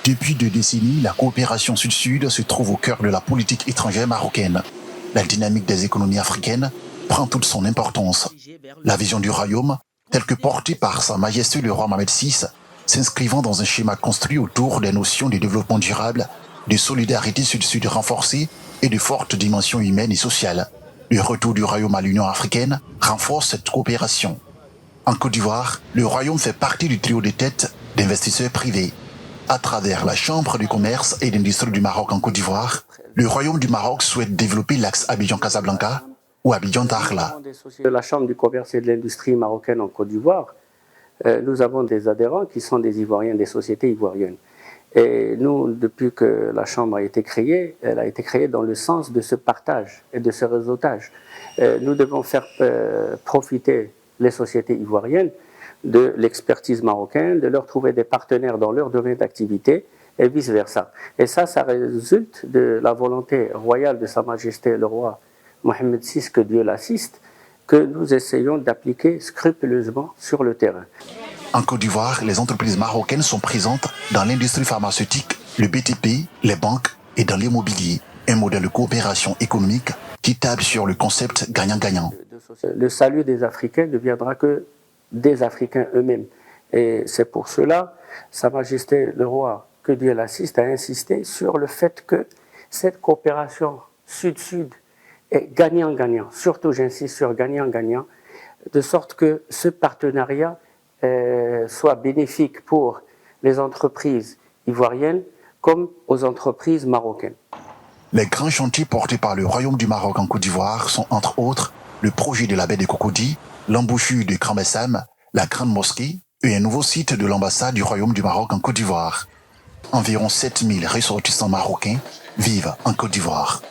Depuis 2 décennies, la coopération Sud-Sud se trouve au cœur de la politique étrangère marocaine. La dynamique des économies africaines prend toute son importance. La vision du royaume, telle que portée par Sa Majesté le roi Mohamed VI, s'inscrivant dans un schéma construit autour des notions de développement durable, de solidarité Sud-Sud renforcée et de fortes dimensions humaines et sociales. Le retour du royaume à l'Union africaine renforce cette coopération. En Côte d'Ivoire, le royaume fait partie du trio de tête d'investisseurs privés. À travers la Chambre du commerce et d'industrie du Maroc en Côte d'Ivoire, le Royaume du Maroc souhaite développer l'axe Abidjan-Casablanca ou Abidjan-Dakhla. De la Chambre du commerce et de l'industrie marocaine en Côte d'Ivoire, nous avons des adhérents qui sont des Ivoiriens, des sociétés ivoiriennes. Et nous, depuis que la Chambre a été créée, elle a été créée dans le sens de ce partage et de ce réseautage. Nous devons faire profiter les sociétés ivoiriennes de l'expertise marocaine, de leur trouver des partenaires dans leur domaine d'activité et vice-versa. Et ça résulte de la volonté royale de Sa Majesté le roi Mohamed VI, que Dieu l'assiste, que nous essayons d'appliquer scrupuleusement sur le terrain. En Côte d'Ivoire, les entreprises marocaines sont présentes dans l'industrie pharmaceutique, le BTP, les banques et dans l'immobilier. Un modèle de coopération économique qui table sur le concept gagnant-gagnant. Le salut des Africains ne viendra que des Africains eux-mêmes. Et c'est pour cela, Sa Majesté le roi, que Dieu l'assiste, a insisté sur le fait que cette coopération Sud-Sud est gagnant-gagnant. Surtout, j'insiste sur gagnant-gagnant, de sorte que ce partenariat soit bénéfique pour les entreprises ivoiriennes comme aux entreprises marocaines. Les grands chantiers portés par le Royaume du Maroc en Côte d'Ivoire sont entre autres le projet de la baie des Cocody, l'embouchure de Grand Bessam, la Grande Mosquée et un nouveau site de l'ambassade du Royaume du Maroc en Côte d'Ivoire. Environ 7000 ressortissants marocains vivent en Côte d'Ivoire.